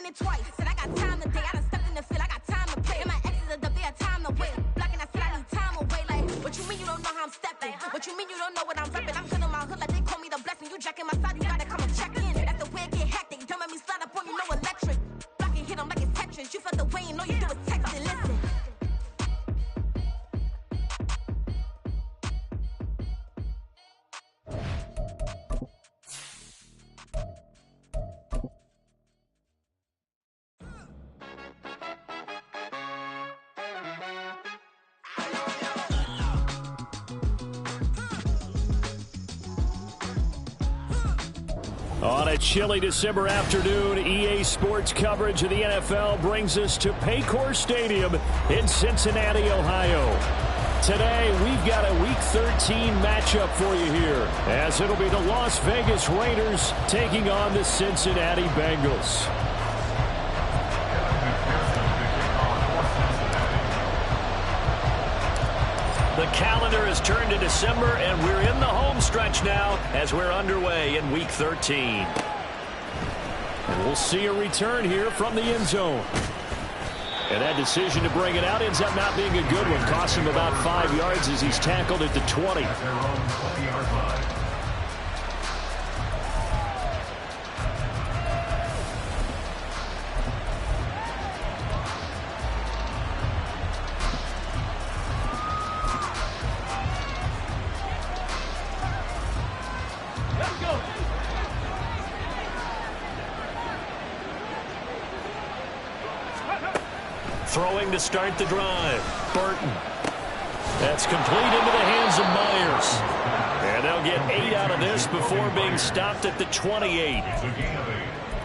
saying it twice. Said I got time today. I done stepped in the field. I got time to play. And my exes are up there, time to wait. Blocking, I said I need time away. Like, what you mean you don't know how I'm stepping? What you mean you don't know what I'm repping? I'm good on my hood like they call me the blessing. You jacking my side, you gotta come and check in. That's the way it get hectic. Don't make me slide up on you, no electric. Blocking, hit them like it's Tetris. You felt the way and all you do is text and listen. On a chilly December afternoon, EA Sports coverage of the NFL brings us to Paycor Stadium in Cincinnati, Ohio. Today, we've got a Week 13 matchup for you here, as it'll be the Las Vegas Raiders taking on the Cincinnati Bengals. The calendar has turned to December, and we're in the home stretch now as we're underway in Week 13. And we'll see a return here from the end zone. And that decision to bring it out ends up not being a good one. Costs him about 5 yards as he's tackled at the 20. Throwing to start the drive. Burton. That's complete into the hands of Myers. And they'll get 8 out of this before being stopped at the 28.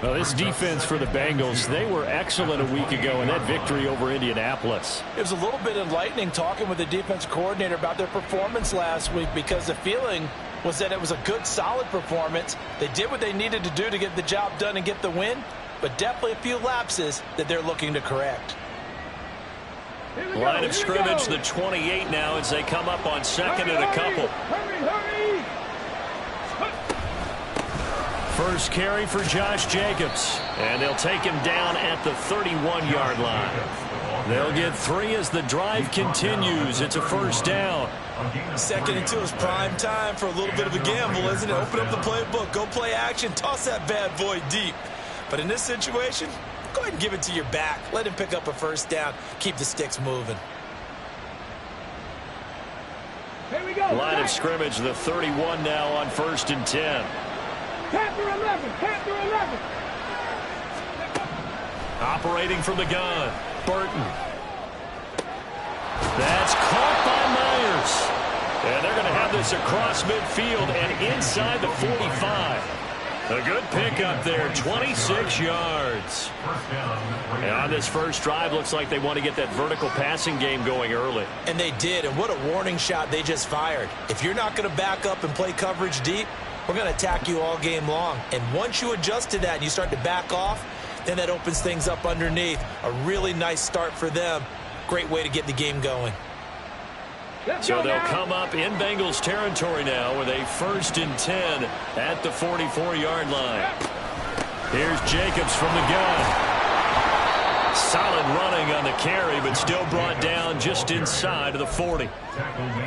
Well, this defense for the Bengals, they were excellent a week ago in that victory over Indianapolis. It was a little bit enlightening talking with the defense coordinator about their performance last week, because the feeling was that it was a good, solid performance. They did what they needed to do to get the job done and get the win, but definitely a few lapses that they're looking to correct. Line of scrimmage, the 28 now as they come up on second and a couple. Hurry! First carry for Josh Jacobs. And they'll take him down at the 31-yard line. They'll get 3 as the drive continues. It's a first down. Second and 2 is prime time for a little bit of a gamble, isn't it? Open up the playbook, go play action, toss that bad boy deep. But in this situation, go ahead and give it to your back. Let him pick up a first down. Keep the sticks moving. Here we go. Line of scrimmage, the 31 now on 1st and 10. Panther 11. Operating from the gun, Burton. That's caught by Myers. And they're going to have this across midfield and inside the 45. A good pickup there, 26 yards. And on this first drive, looks like they want to get that vertical passing game going early. And they did, and what a warning shot they just fired. If you're not going to back up and play coverage deep, we're going to attack you all game long. And once you adjust to that and you start to back off, then that opens things up underneath. A really nice start for them. Great way to get the game going. So they'll come up in Bengals territory now with a 1st and 10 at the 44-yard line. Here's Jacobs from the gun. Solid running on the carry, but still brought down just inside of the 40.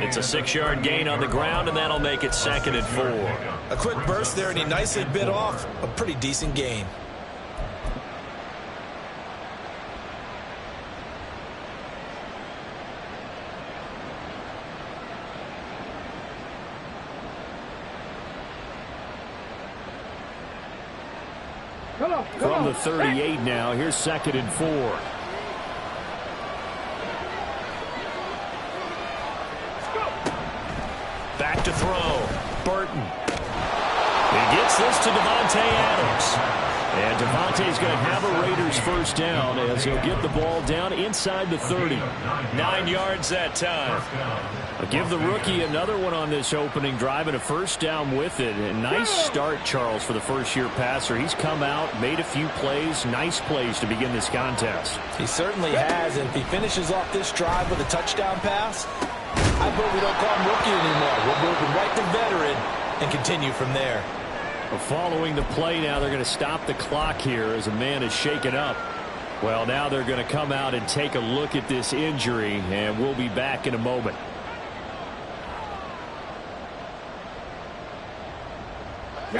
It's a 6-yard gain on the ground, and that'll make it 2nd and 4. A quick burst there, and he nicely bit off a pretty decent gain. From the 38 now, here's 2nd and 4. Back to throw. Burton. He gets this to Davante Adams. And Davante's going to have a Raiders first down as he'll get the ball down inside the 30. 9 yards that time. I'll give the rookie another one on this opening drive and a first down with it. A nice start, Charles, for the first-year passer. He's come out, made a few plays, nice plays to begin this contest. He certainly has, and if he finishes off this drive with a touchdown pass, I bet we don't call him rookie anymore. We'll move him right to veteran and continue from there. Following the play now, they're going to stop the clock here as a man is shaken up. Well, now they're going to come out and take a look at this injury, and we'll be back in a moment.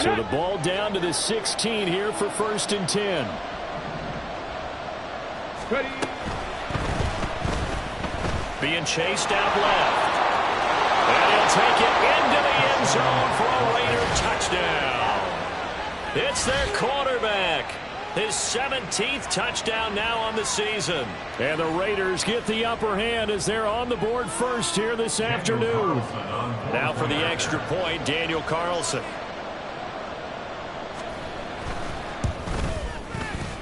So the ball down to the 16 here for 1st and 10. Being chased out left. And he'll take it into the end zone for a Raider touchdown. It's their quarterback. His 17th touchdown now on the season. And the Raiders get the upper hand as they're on the board first here this afternoon. Now for the extra point, Daniel Carlson.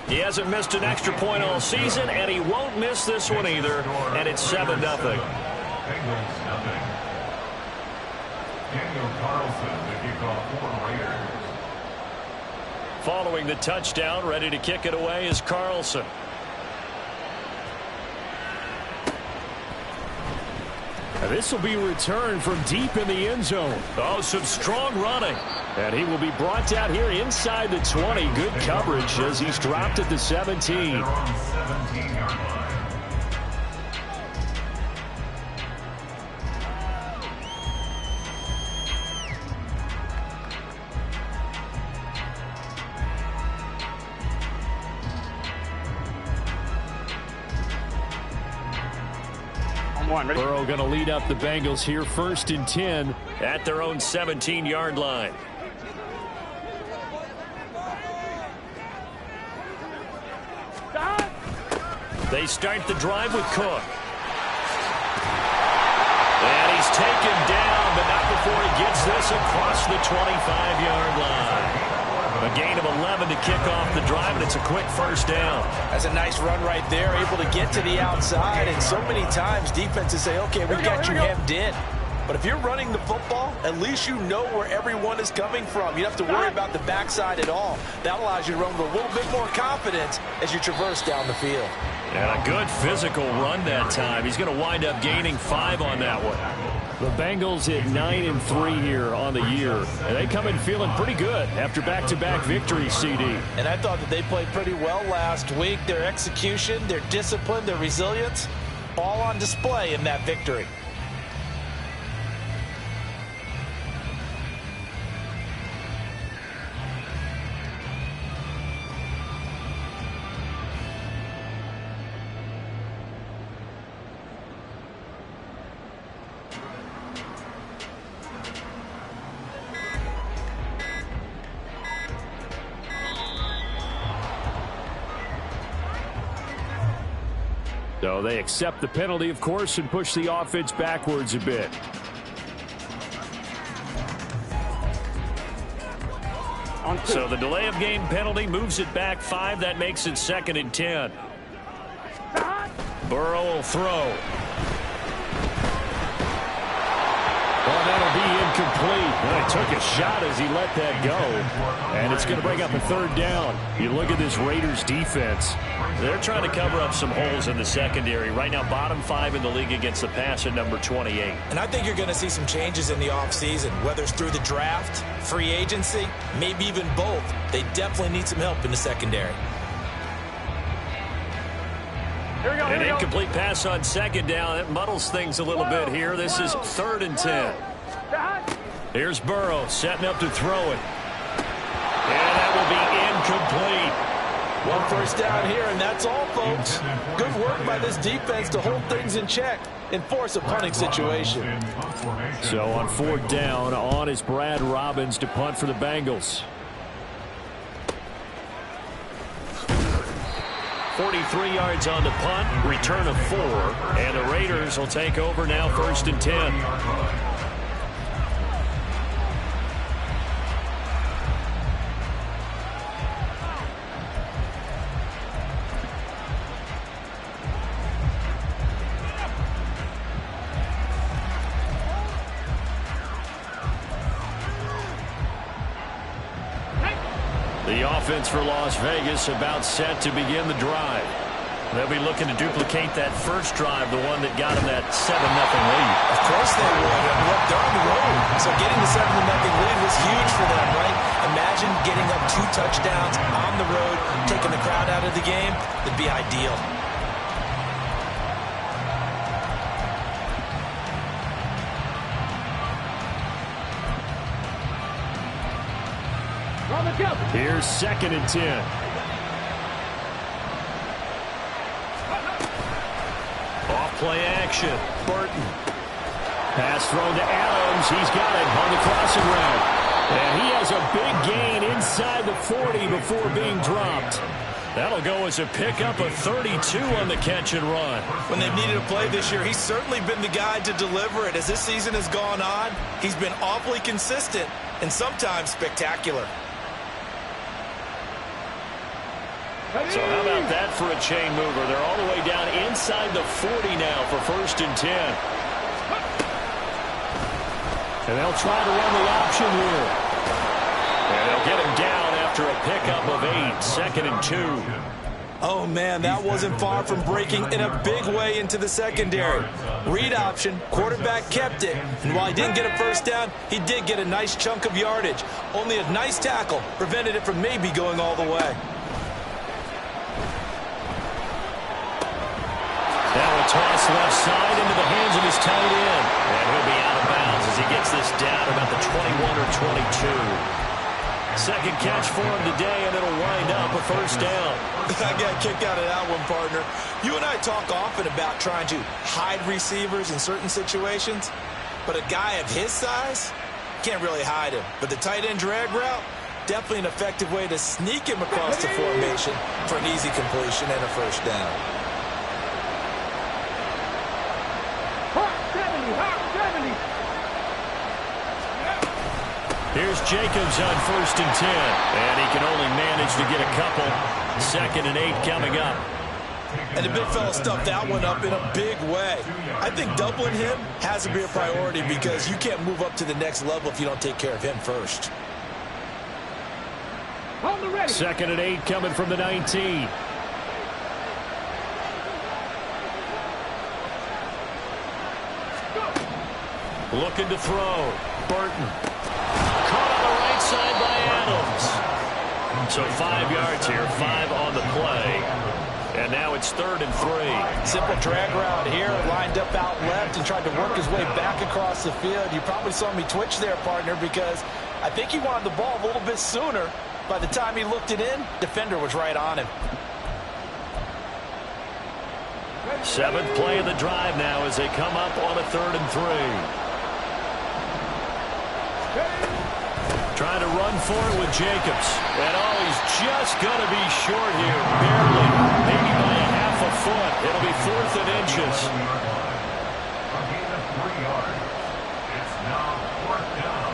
He hasn't missed an extra point all season, and he won't miss this one either. And it's 7-0. Daniel Carlson, the kickoff for Raiders. Following the touchdown, ready to kick it away is Carlson. This will be returned from deep in the end zone. Oh, some strong running. And he will be brought down here inside the 20. Good coverage as he's dropped at the 17. Burrow going to lead up the Bengals here 1st and 10 at their own 17-yard line. They start the drive with Cook. And he's taken down, but not before he gets this across the 25-yard line. A gain of 11 to kick off the drive, and it's a quick 1st down. That's a nice run right there, able to get to the outside. And so many times defenses say, okay, we got you hemmed in. But if you're running the football, at least you know where everyone is coming from. You don't have to worry about the backside at all. That allows you to run with a little bit more confidence as you traverse down the field. And a good physical run that time. He's going to wind up gaining 5 on that one. The Bengals at 9-3 here on the year. And they come in feeling pretty good after back-to-back victories, CD. And I thought that they played pretty well last week. Their execution, their discipline, their resilience, all on display in that victory. So they accept the penalty, of course, and push the offense backwards a bit. So the delay of game penalty moves it back 5. That makes it 2nd and 10. Burrow will throw. Well, that'll be incomplete. Well, he took a shot as he let that go. And it's going to bring up a 3rd down. You look at this Raiders defense. They're trying to cover up some holes in the secondary. Right now, bottom 5 in the league against the pass at number 28. And I think you're going to see some changes in the offseason, whether it's through the draft, free agency, maybe even both. They definitely need some help in the secondary. An incomplete pass on 2nd down. That muddles things a little bit here. This is 3rd and 10. Here's Burrow setting up to throw it. And that will be incomplete. 1 first down here, and that's all, folks. Good work by this defense to hold things in check and force a punting situation. So on 4th down, on is Brad Robbins to punt for the Bengals. 43 yards on the punt, return of 4, and the Raiders will take over now 1st and 10. The offense for Las Vegas about set to begin the drive. They'll be looking to duplicate that first drive, the one that got them that 7-0 lead. Of course they would. I mean, look, they're on the road. So getting the 7-0 lead was huge for them, right? Imagine getting up 2 touchdowns on the road, taking the crowd out of the game. It'd be ideal. Here's 2nd and 10. Off-play action. Burton. Pass thrown to Adams. He's got it on the crossing route. And he has a big gain inside the 40 before being dropped. That'll go as a pickup of 32 on the catch and run. When they've needed a play this year, he's certainly been the guy to deliver it. As this season has gone on, he's been awfully consistent and sometimes spectacular. So how about that for a chain mover? They're all the way down inside the 40 now for 1st and 10. And they'll try to run the option here. And they'll get him down after a pickup of 8, 2nd and 2. Oh, man, that wasn't far from breaking in a big way into the secondary. Read option, quarterback kept it. And while he didn't get a first down, he did get a nice chunk of yardage. Only a nice tackle prevented it from maybe going all the way. Now a toss left side into the hands of his tight end. And he'll be out of bounds as he gets this down about the 21 or 22. Second catch for him today, and it'll wind up a first down. I got a kick out of that one, partner. You and I talk often about trying to hide receivers in certain situations, but a guy of his size can't really hide him. But the tight end drag route, definitely an effective way to sneak him across the formation for an easy completion and a first down. Here's Jacobs on 1st and 10, and he can only manage to get a couple. 2nd and 8 coming up. And the big fella stuffed that one up in a big way. I think doubling him has to be a priority because you can't move up to the next level if you don't take care of him first. 2nd and 8 coming from the 19. Looking to throw. Burton. Caught on the right side by Adams. So 5 yards here, 5 on the play. And now it's 3rd and 3. Simple drag route here, lined up out left and tried to work his way back across the field. You probably saw me twitch there, partner, because I think he wanted the ball a little bit sooner. By the time he looked it in, defender was right on him. 7th play of the drive now as they come up on a 3rd and 3. Trying to run for it with Jacobs. And he's just going to be short here. Barely. Maybe by a half a foot. It'll be 4th and inches. A gain of 3 yards. It's now 4th down.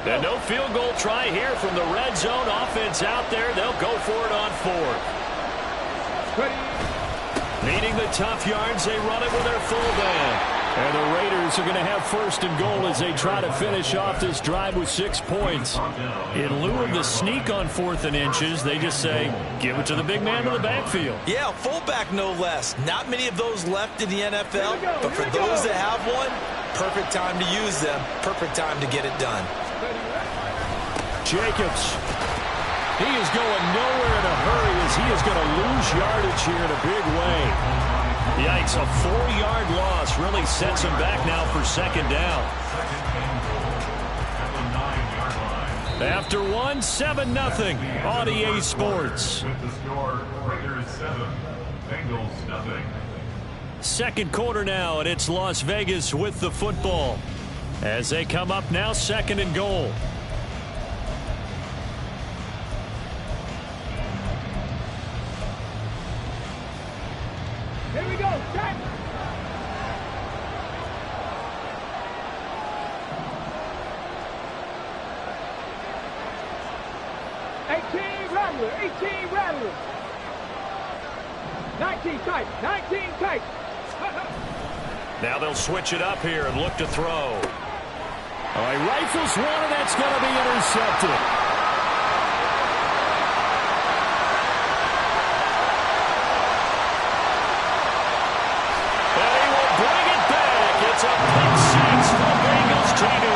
And no field goal try here from the red zone. Offense out there. They'll go for it on 4th. Needing the tough yards, they run it with their fullback. And the Raiders are going to have 1st and goal as they try to finish off this drive with 6 points. In lieu of the sneak on 4th and inches, they just say, give it to the big man in the backfield. Yeah, fullback no less. Not many of those left in the NFL, but for those that have one, perfect time to use them. Perfect time to get it done. Jacobs. He is going nowhere in a hurry as he is going to lose yardage here in a big way. Yikes, a 4-yard loss really sets him back now for 2nd down. After 1, 7-0 on EA Sports. With the score, Raiders 7, Bengals nothing. 2nd quarter now, and it's Las Vegas with the football. As they come up now, 2nd and goal. Here we go, set. Hey, team, Rattler, 18 Rattler. 19 tight, 19 tight. Now they'll switch it up here and look to throw. All right, rifles one, and that's going to be intercepted. And he will bring it back. It's a pick six for Bengals TV.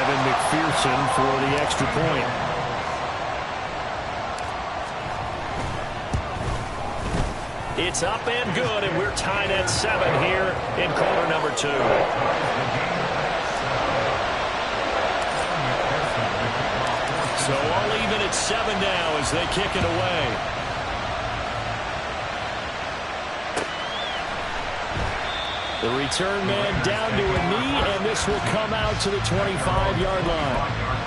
Evan McPherson for the extra point. It's up and good, and we're tied at 7 here in quarter number 2. So all even at 7 now as they kick it away. The return man down to a knee, and this will come out to the 25-yard line.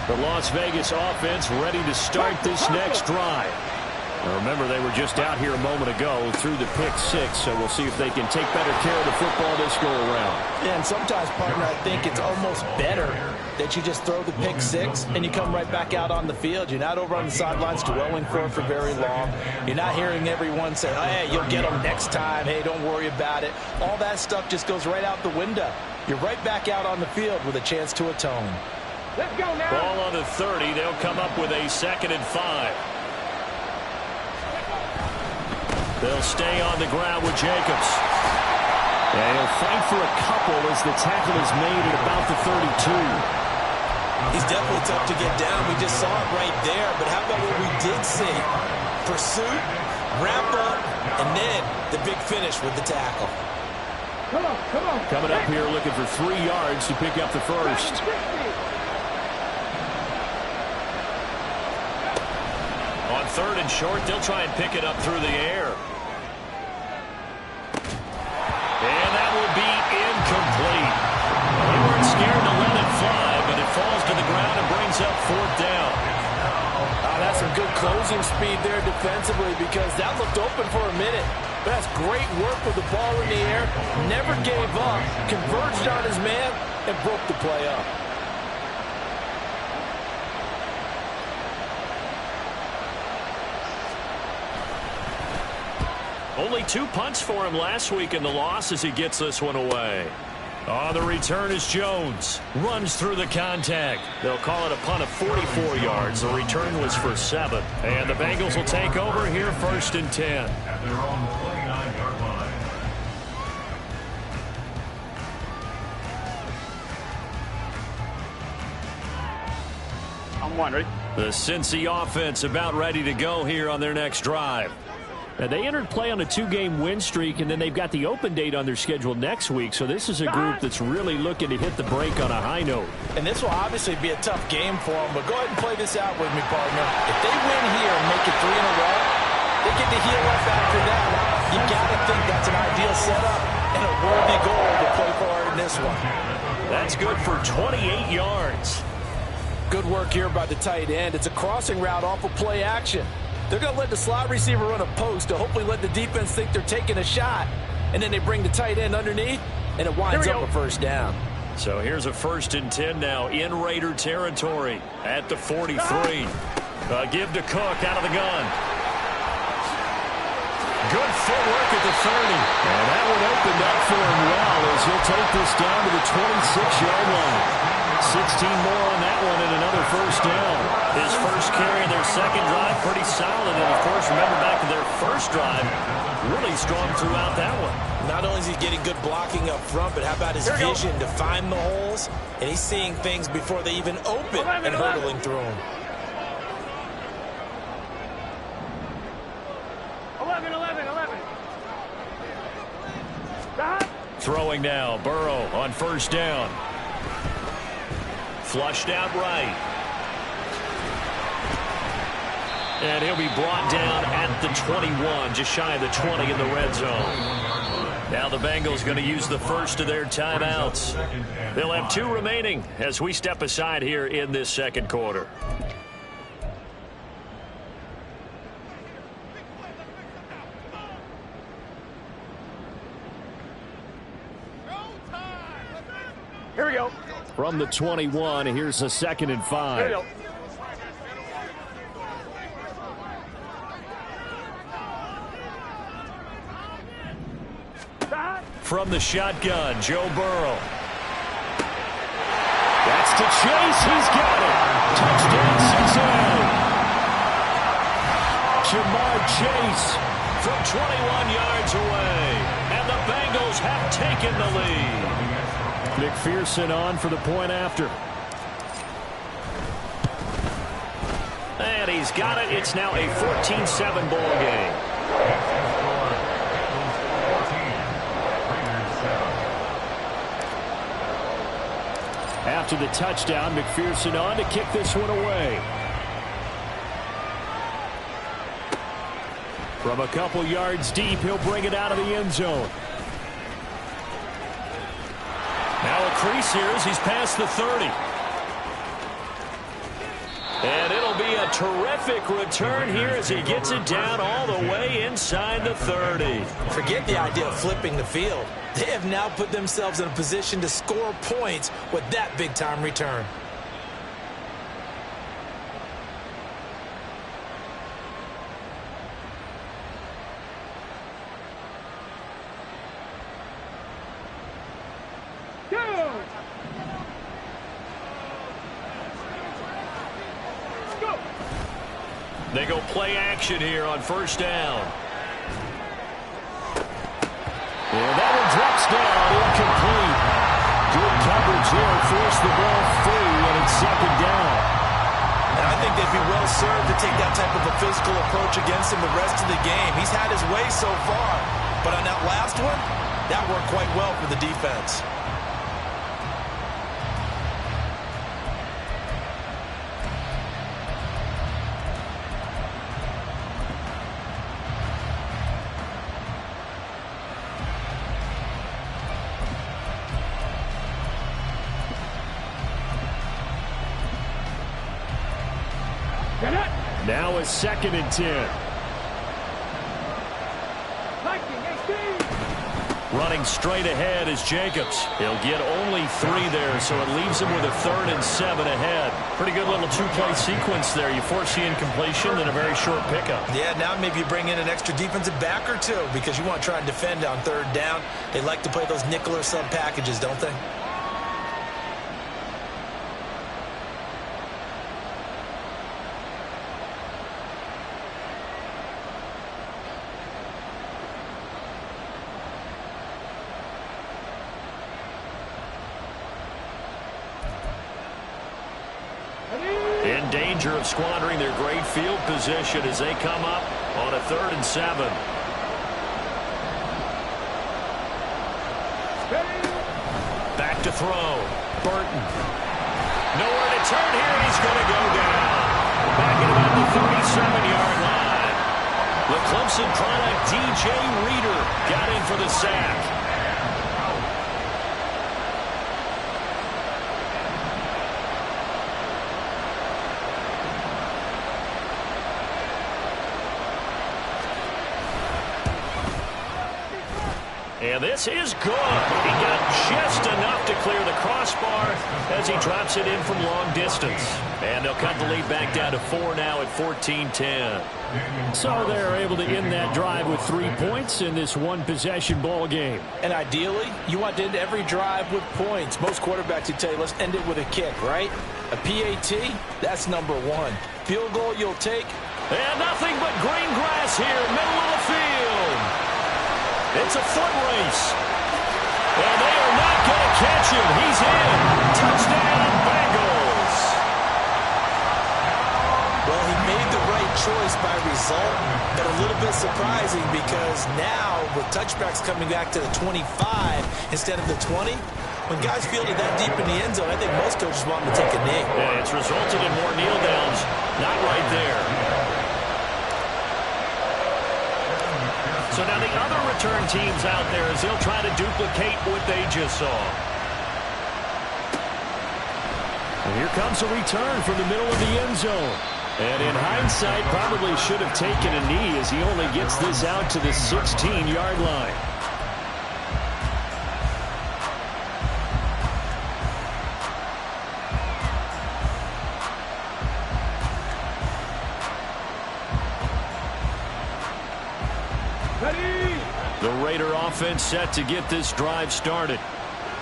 The Las Vegas offense ready to start this next drive. Now remember, they were just out here a moment ago through the pick six, so we'll see if they can take better care of the football this go around. Yeah, and sometimes, partner, I think it's almost better that you just throw the pick six and you come right back out on the field. You're not over on the sidelines dwelling for it for very long. You're not hearing everyone say, oh, hey, you'll get them next time. Hey, don't worry about it. All that stuff just goes right out the window. You're right back out on the field with a chance to atone. Let's go now. Ball on the 30. They'll come up with a 2nd and 5. They'll stay on the ground with Jacobs. And he'll fight for a couple as the tackle is made at about the 32. He's definitely tough to get down. We just saw it right there. But how about what we did see? Pursuit, wrap up, and then the big finish with the tackle. Come on, come on. Coming up here looking for 3 yards to pick up the first. On 3rd and short, they'll try and pick it up through the air. And that will be incomplete. They weren't scared to let it fly, but it falls to the ground and brings up 4th down. That's some good closing speed there defensively because that looked open for a minute. But that's great work with the ball in the air. Never gave up, converged on his man, and broke the play up. Only 2 punts for him last week in the loss as he gets this one away. On the return is Jones. Runs through the contact. They'll call it a punt of 44 yards. The return was for 7. And the Bengals will take over here 1st and 10. At their own 29-yard line. I'm one, ready? The Cincy offense about ready to go here on their next drive. Now, they entered play on a 2-game win streak, and then they've got the open date on their schedule next week. So this is a group that's really looking to hit the break on a high note. And this will obviously be a tough game for them, but go ahead and play this out with me, partner. If they win here and make it 3 in a row, they get to heal up after that. You got to think that's an ideal setup and a worthy goal to play for in this one. That's good for 28 yards. Good work here by the tight end. It's a crossing route off of play action. They're going to let the slot receiver run a post to hopefully let the defense think they're taking a shot. And then they bring the tight end underneath, and it winds up a 1st down. So here's a 1st and 10 now in Raider territory at the 43. Give to Cook out of the gun. Good footwork at the 30. And that one opened up for him well as he'll take this down to the 26-yard line. 16 more on that one and another 1st down. His first carry in their 2nd drive, pretty solid. And, of course, remember back to their 1st drive, really strong throughout that one. Not only is he getting good blocking up front, but how about his vision to find the holes? And he's seeing things before they even open and hurdling through them. 11. Throwing now, Burrow on 1st down. Flushed out right. And he'll be brought down at the 21, just shy of the 20 in the red zone. Now the Bengals going to use the first of their timeouts. They'll have 2 remaining as we step aside here in this 2nd quarter. we go. From the 21, here's a 2nd and 5. Here we go. From the shotgun, Joe Burrow. That's to Chase. He's got it. Touchdown, Cincinnati. Jamar Chase from 21 yards away. And the Bengals have taken the lead. McPherson on for the point after. And he's got it. It's now a 14-7 ball game. After the touchdown, McPherson on to kick this one away. From a couple yards deep, he'll bring it out of the end zone. Now a crease here as he's past the 30. And it'll be a terrific return here as he gets it down all the way inside the 30. Forget the idea of flipping the field. They have now put themselves in a position to score points with that big-time return. They go play action here on first down. And that one drops down, incomplete. Good coverage there, forced the ball free, and it's 2nd down. And I think they'd be well served to take that type of a physical approach against him the rest of the game. He's had his way so far, but on that last one, that worked quite well for the defense. Now a 2nd and 10. Running straight ahead is Jacobs. He'll get only 3 there, so it leaves him with a 3rd and 7 ahead. Pretty good little 2-play sequence there. You force the incompletion and a very short pickup. Yeah, now maybe you bring in an extra defensive back or two because you want to try and defend on 3rd down. They like to play those nickel or sub packages, don't they? In danger of squandering their great field position as they come up on a 3rd and 7. Back to throw. Burton. Nowhere to turn here, and he's going to go down. Back at about the 37-yard line. The Clemson product, DJ Reader, got in for the sack. And this is good. He got just enough to clear the crossbar as he drops it in from long distance. And they'll cut the lead back down to 4 now at 14-10. So they're able to end that drive with 3 points in this one-possession ball game. And ideally, you want to end every drive with points. Most quarterbacks would tell you, let's end it with a kick, right? A PAT, that's number 1. Field goal you'll take. And nothing but green grass here, middle of the field. It's a foot race. And they are not going to catch him. He's in. Touchdown, Bengals. Well, he made the right choice by result, but a little bit surprising because now with touchbacks coming back to the 25 instead of the 20, when guys fielded that deep in the end zone, I think most coaches want them to take a knee. Yeah, it's resulted in more kneel downs. Not right there. So now the other return teams out there as they'll try to duplicate what they just saw. And here comes a return from the middle of the end zone. And in hindsight, probably should have taken a knee as he only gets this out to the 16-yard line. Ready. The Raider offense set to get this drive started.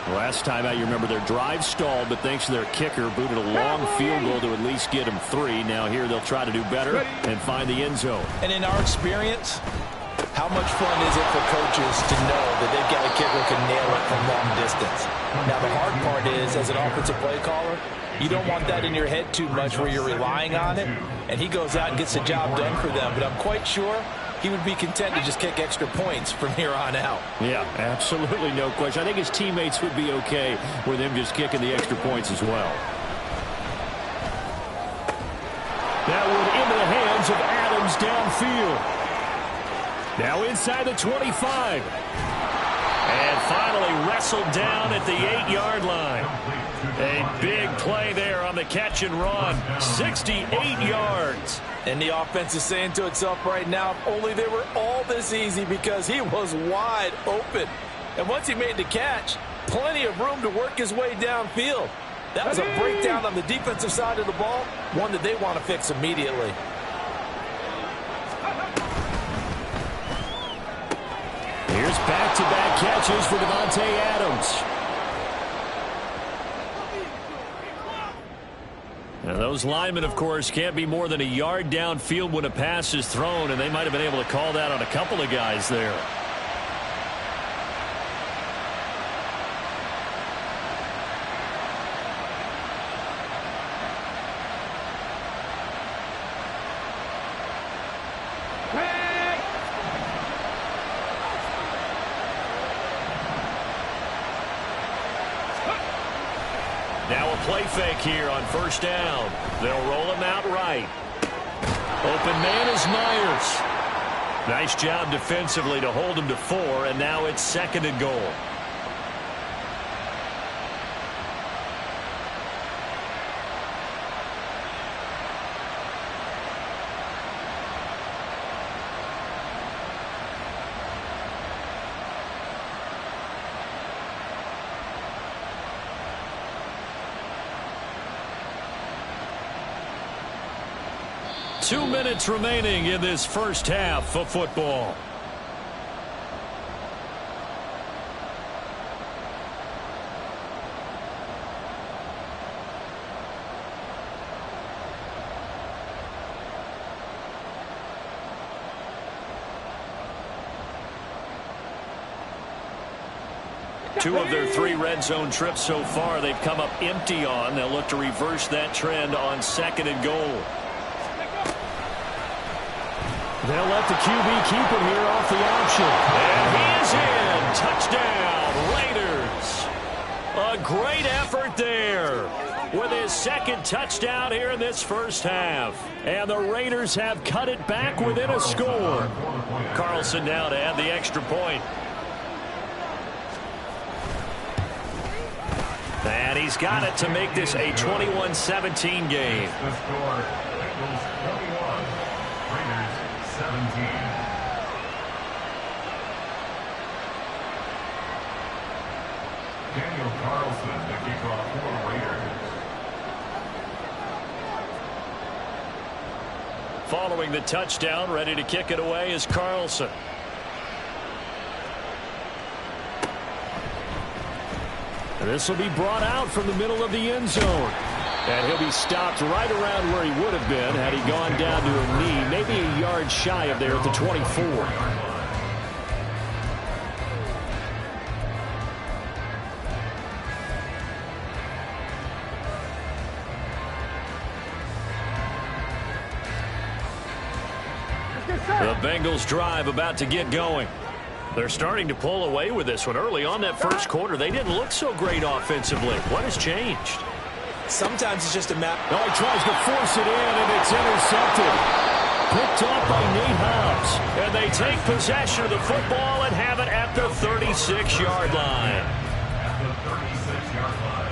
Last time out, you remember their drive stalled, but thanks to their kicker, booted a long field goal to at least get them 3. Now here they'll try to do better and find the end zone. And in our experience, how much fun is it for coaches to know that they've got a kicker who can nail it from long distance? Now, the hard part is, as an offensive play caller, you don't want that in your head too much where you're relying on it. And he goes out and gets the job done for them. But I'm quite sure he would be content to just kick extra points from here on out. Yeah, absolutely no question. I think his teammates would be okay with him just kicking the extra points as well. That one into the hands of Adams downfield. Now inside the 25. And finally wrestled down at the 8-yard line. A big play there on the catch and run. 68 yards. And the offense is saying to itself right now, if only they were all this easy, because he was wide open. And once he made the catch, plenty of room to work his way downfield. That was a breakdown on the defensive side of the ball, one that they want to fix immediately. Here's back-to-back catches for Davante Adams. Now those linemen, of course, can't be more than a yard downfield when a pass is thrown, and they might have been able to call that on a couple of guys there. Now a play fake here on first down. They'll roll him out right. Open man is Myers. Nice job defensively to hold him to 4, and now it's 2nd and goal. Two minutes remaining in this first half of football. Two of their 3 red zone trips so far they've come up empty on. They'll look to reverse that trend on 2nd and goal. They'll let the QB keep it here off the option. And he is in. Touchdown, Raiders. A great effort there with his 2nd touchdown here in this first half. And the Raiders have cut it back within a score. Carlson now to add the extra point. And he's got it to make this a 21-17 game. The score, Bengals 21, Raiders 17. Daniel Carlson, the kickoff for Raiders. Following the touchdown, ready to kick it away is Carlson. This will be brought out from the middle of the end zone. And he'll be stopped right around where he would have been had he gone down to a knee, maybe a yard shy of there at the 24. The Bengals drive about to get going. They're starting to pull away with this one. Early on that first quarter, they didn't look so great offensively. What has changed? Sometimes it's just a map. Oh, he tries to force it in, and it's intercepted. Picked off by Nate Hobbs. And they take possession of the football and have it at the 36-yard line. At the 36-yard line.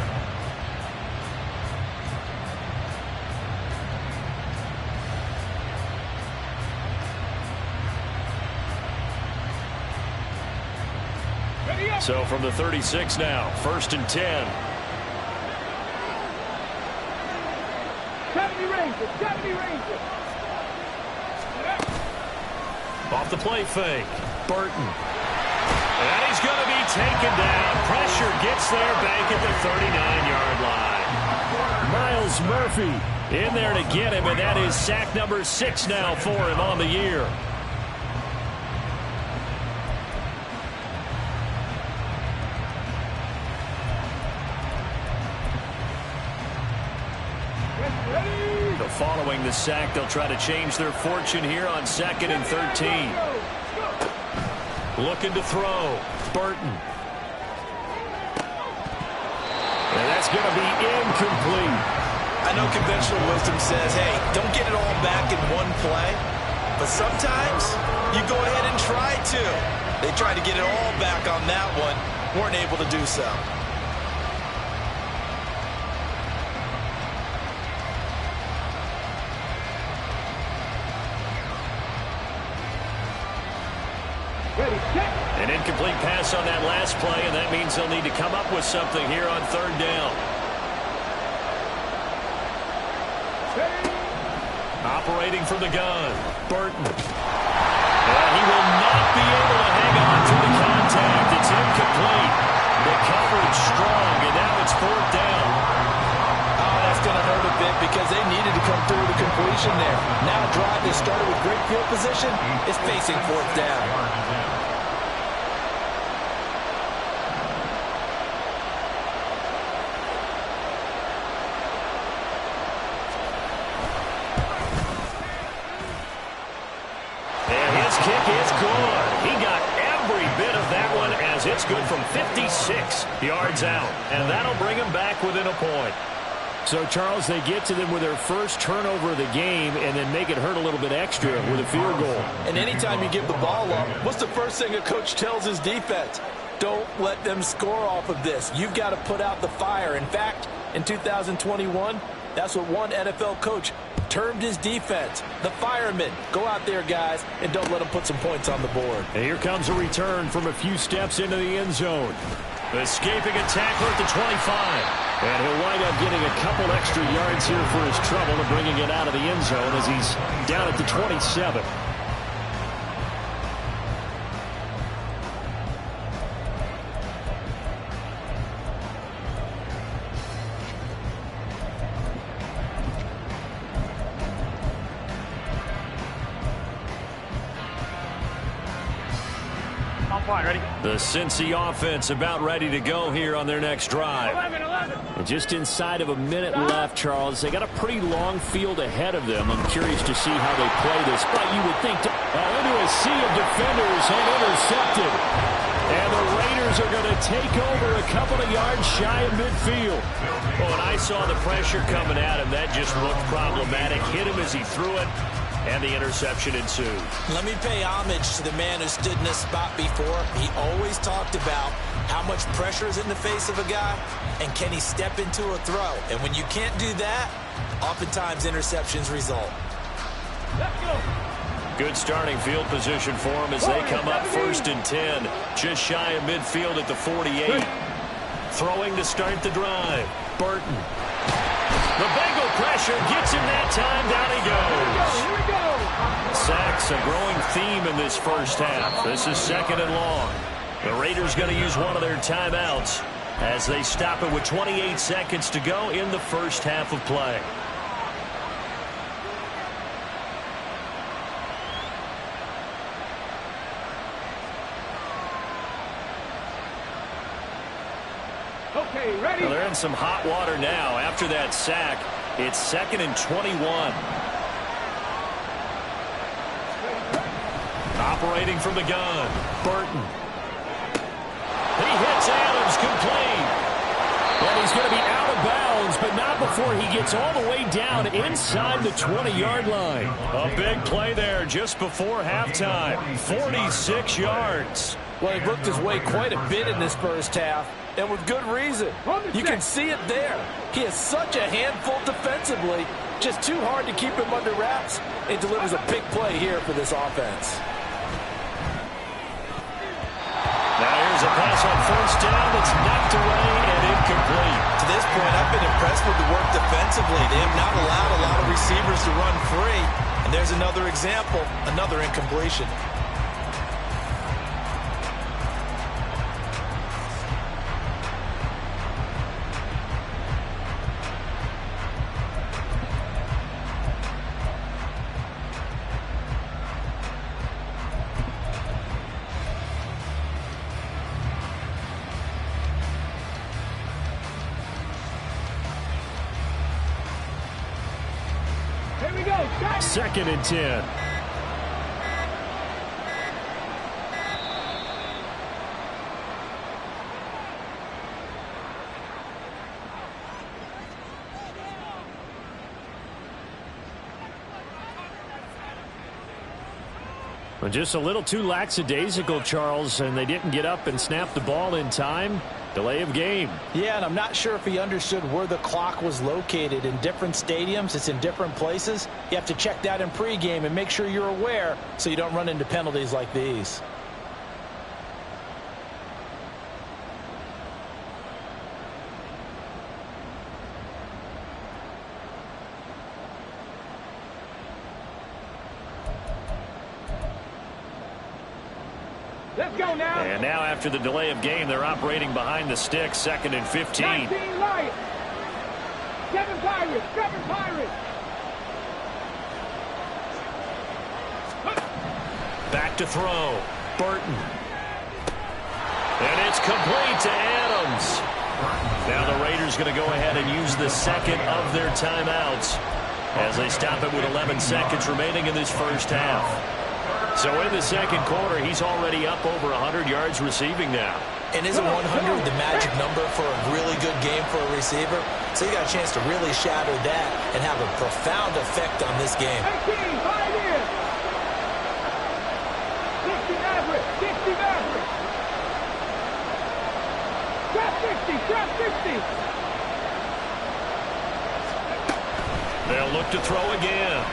So from the 36 now, 1st and 10. Off the play fake. Burton. And he's going to be taken down. Pressure gets there back at the 39-yard line. Myles Murphy in there to get him, and that is sack number 6 now for him on the year. Following the sack, they'll try to change their fortune here on 2nd and 13. Looking to throw. Burton. And that's going to be incomplete. I know conventional wisdom says, hey, don't get it all back in one play. But sometimes you go ahead and try to. They tried to get it all back on that one. Weren't able to do so. An incomplete pass on that last play, and that means they'll need to come up with something here on 3rd down. Operating from the gun, Burton. And he will not be able to hang on through the contact. It's incomplete. The coverage strong, and now it's 4th down. Oh, that's going to hurt a bit because they needed to come through the completion there. Now a drive that started with great field position is facing 4th down. It's good from 56 yards out, and that'll bring him back within a point. So, Charles, they get to them with their first turnover of the game and then make it hurt a little bit extra with a field goal. And anytime you give the ball up, what's the first thing a coach tells his defense? Don't let them score off of this. You've got to put out the fire. In fact, in 2021, that's what one NFL coach termed his defense, the firemen. Go out there, guys, and don't let them put some points on the board. And here comes a return from a few steps into the end zone. Escaping a tackler at the 25. And he'll wind up getting a couple extra yards here for his trouble and bringing it out of the end zone as he's down at the 27. Ready? The Cincy offense about ready to go here on their next drive. 11. And just inside of a minute left, Charles. They got a pretty long field ahead of them. I'm curious to see how they play this. But you would think into a sea of defenders and intercepted. And the Raiders are going to take over a couple of yards shy of midfield. Oh, and I saw the pressure coming at him. That just looked problematic. Hit him as he threw it. And the interception ensued. Let me pay homage to the man who stood in this spot before. He always talked about how much pressure is in the face of a guy, and can he step into a throw. And when you can't do that, oftentimes interceptions result. Let's go. Good starting field position for him as they come up 1st and 10. Just shy of midfield at the 48. Throwing to start the drive. Burton. The Bengal pressure gets him that time. Down he goes. Here we go. Sacks a growing theme in this first half. This is 2nd and long. The Raiders going to use one of their timeouts as they stop it with 28 seconds to go in the first half of play. Okay, ready? Well, they're in some hot water now. After that sack, it's 2nd and 21. Operating from the gun, Burton. He hits Adams complete. And he's going to be out of bounds, but not before he gets all the way down inside the 20-yard line. A big play there just before halftime. 46 yards. Well, he worked his way quite a bit in this first half, and with good reason. You can see it there. He is such a handful defensively, just too hard to keep him under wraps. It delivers a big play here for this offense. Now here's a pass on 1st down that's knocked away and incomplete. To this point, I've been impressed with the work defensively. They have not allowed a lot of receivers to run free. And there's another example, another incompletion. 2nd and 10. Just a little too lackadaisical, Charles, and they didn't get up and snap the ball in time. Delay of game. Yeah, and I'm not sure if he understood where the clock was located. In different stadiums, it's in different places. You have to check that in pregame and make sure you're aware so you don't run into penalties like these. Let's go now. And now after the delay of game, they're operating behind the sticks, 2nd and 15. 19 Lions. 7 Pirates. 7 Pirates. Back to throw. Burton. And it's complete to Adams. Now the Raiders going to go ahead and use the second of their timeouts as they stop it with 11 seconds remaining in this first half. So in the second quarter, he's already up over 100 yards receiving now. And isn't 100 the magic number for a really good game for a receiver? So you got a chance to really shatter that and have a profound effect on this game. 18, 5 years. 60 average, 60 average. Trap 60, trap 60. They'll look to throw again.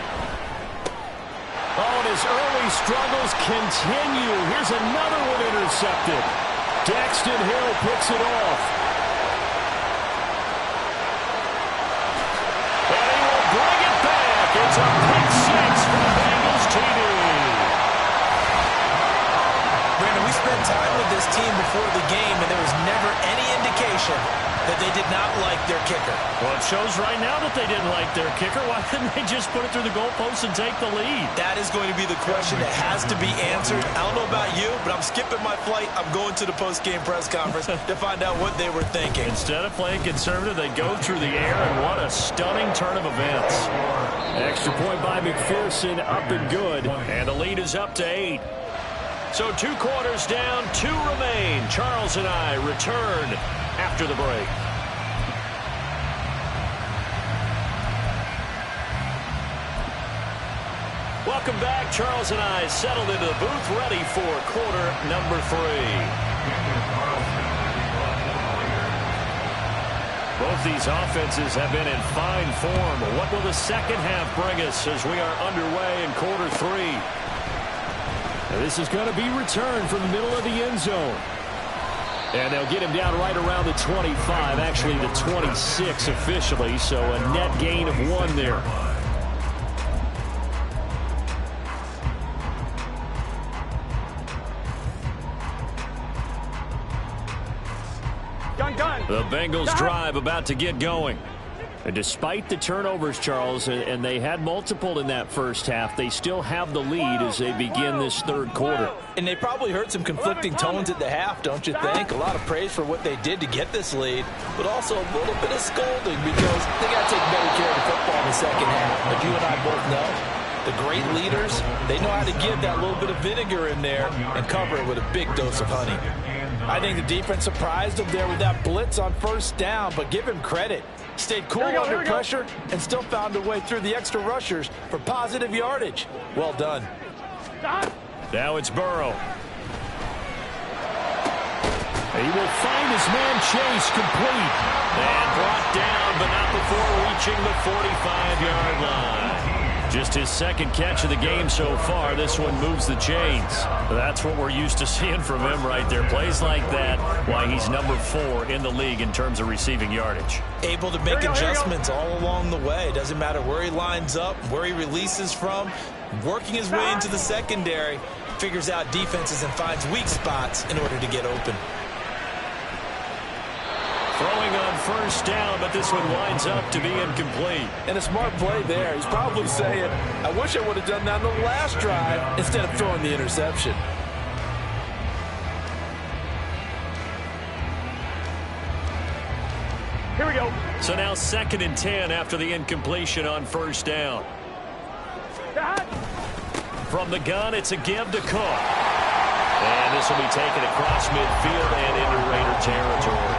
Oh, and his early struggles continue. Here's another one intercepted. Daxton Hill picks it off. And he will bring it back. It's a pick six for the Bengals TD. Brandon, we spent time with this team before the game, and there was never any indication that they did not like their kicker. Well, it shows right now that they didn't like their kicker. Why couldn't they just put it through the goalpost and take the lead? That is going to be the question that has to be answered. I don't know about you, but I'm skipping my flight. I'm going to the post-game press conference to find out what they were thinking. Instead of playing conservative, they go through the air, and what a stunning turn of events. Extra point by McPherson, up and good. And the lead is up to 8. So 2 quarters down, 2 remain. Charles and I return after the break. Welcome back. Charles and I settled into the booth, ready for quarter number 3. Both these offenses have been in fine form. What will the second half bring us as we are underway in quarter 3? Now this is going to be returned from the middle of the end zone. And they'll get him down right around the 25, actually the 26 officially, so a net gain of 1 there. The Bengals drive about to get going. And despite the turnovers, Charles, and they had multiple in that first half, they still have the lead as they begin this third quarter. And they probably heard some conflicting tones at the half, don't you think? A lot of praise for what they did to get this lead, but also a little bit of scolding because they got to take better care of the football in the second half. But you and I both know the great leaders, they know how to give that little bit of vinegar in there and cover it with a big dose of honey. I think the defense surprised them there with that blitz on first down, but give him credit. Stayed cool under pressure and still found a way through the extra rushers for positive yardage. Well done. Now it's Burrow. He will find his man Chase complete. And brought down, but not before reaching the 45-yard line. Just his second catch of the game so far. This one moves the chains. That's what we're used to seeing from him right there. Plays like that, why he's number 4 in the league in terms of receiving yardage. Able to make adjustments all along the way. Doesn't matter where he lines up, where he releases from. Working his way into the secondary. Figures out defenses and finds weak spots in order to get open. Throwing on first down, but this one winds up to be incomplete. And a smart play there. He's probably saying, I wish I would have done that on the last drive instead of throwing the interception. Here we go. So now 2nd and 10 after the incompletion on first down. From the gun, it's a give to Cook. And this will be taken across midfield and into Raider territory.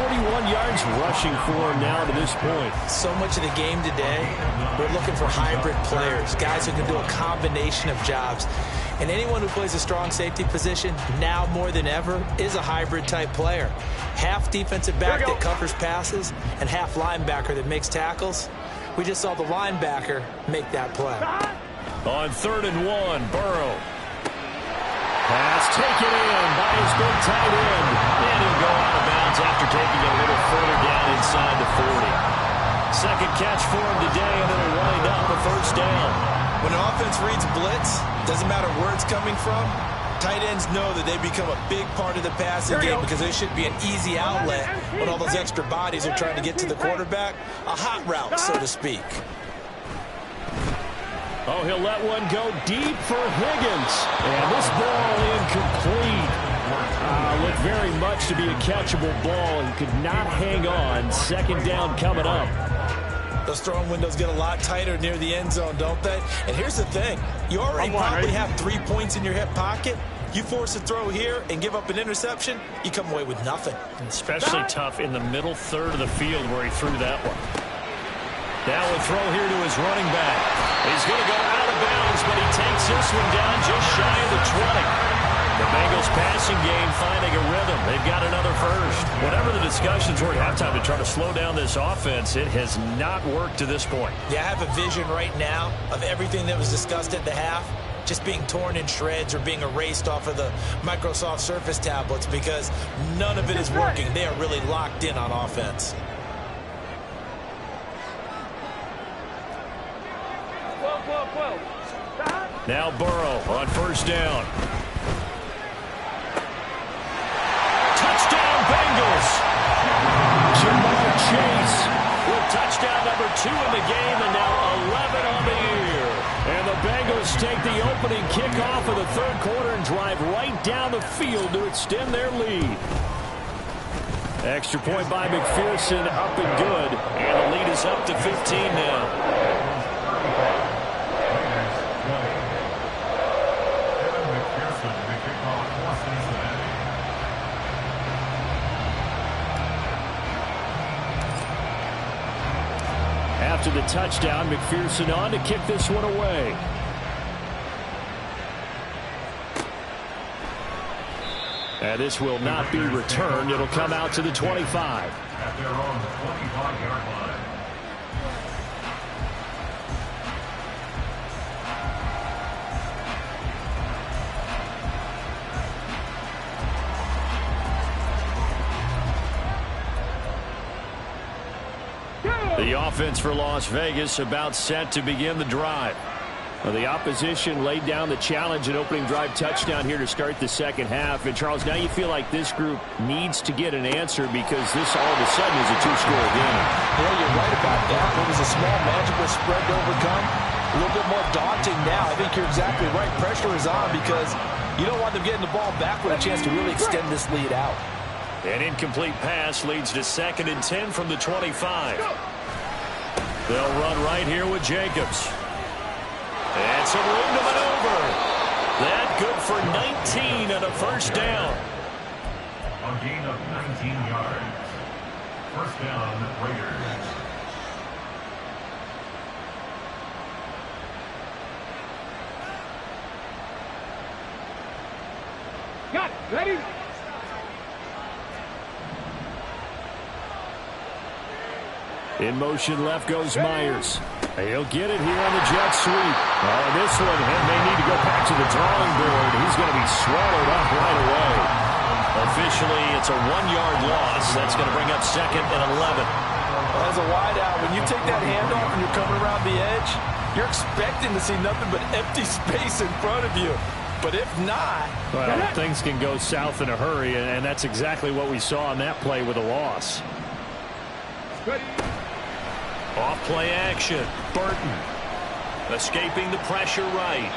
41 yards rushing for him now to this point. So much of the game today, we're looking for hybrid players, guys who can do a combination of jobs. And anyone who plays a strong safety position, now more than ever, is a hybrid-type player. Half defensive back that covers passes and half linebacker that makes tackles. We just saw the linebacker make that play. On 3rd and 1, Burrow. Pass taken in by his big tight end. And he'll go out of bounds after taking it a little further down inside the 40. Second catch for him today, and it'll wind up a first down. When an offense reads blitz, doesn't matter where it's coming from, tight ends know that they become a big part of the passing game because they should be an easy outlet when all those extra bodies are trying to get to the quarterback. A hot route, so to speak. Oh, he'll let one go deep for Higgins. And this ball incomplete. Looked very much to be a catchable ball and could not hang on. Second down coming up. Those throwing windows get a lot tighter near the end zone, don't they? And here's the thing. You already probably have 3 points in your hip pocket. You force a throw here and give up an interception, you come away with nothing. Especially tough in the middle third of the field where he threw that one. Now a throw here to his running back. He's going to go out of bounds, but he takes this one down just shy of the 20. The Bengals passing game finding a rhythm. They've got another first. Whatever the discussions were at halftime to try to slow down this offense, it has not worked to this point. Yeah, I have a vision right now of everything that was discussed at the half just being torn in shreds or being erased off of the Microsoft Surface tablets because none of it is working. They are really locked in on offense. Now Burrow on first down. Touchdown Bengals. Jamar Chase with touchdown number 2 in the game and now 11 on the year. And the Bengals take the opening kickoff of the third quarter and drive right down the field to extend their lead. Extra point by McPherson, up and good. And the lead is up to 15 now. After the touchdown, McPherson on to kick this one away. And this will not be returned. It'll come out to the 25. At their own 25-yard line. The offense for Las Vegas about set to begin the drive. Well, the opposition laid down the challenge and opening drive touchdown here to start the second half. And, Charles, now you feel like this group needs to get an answer because this all of a sudden is a two-score game. Yeah, you're right about that. It was a small, manageable spread to overcome. A little bit more daunting now. I think you're exactly right. Pressure is on because you don't want them getting the ball back with a chance to really extend this lead out. An incomplete pass leads to 2nd and 10 from the 25. They'll run right here with Jacobs. And some room to maneuver. That good for 19 and a first down. A gain of 19 yards. First down, Raiders. Got it. Ready? In motion left goes Myers. He'll get it here on the jet sweep. Oh, this one may need to go back to the drawing board. He's going to be swallowed up right away. Officially, it's a 1-yard loss. That's going to bring up 2nd and 11. Well, as a wideout, when you take that handoff and you're coming around the edge, you're expecting to see nothing but empty space in front of you. But if not... Well, things can go south in a hurry, and that's exactly what we saw on that play with a loss. Ready? Off play action. Burton escaping the pressure right.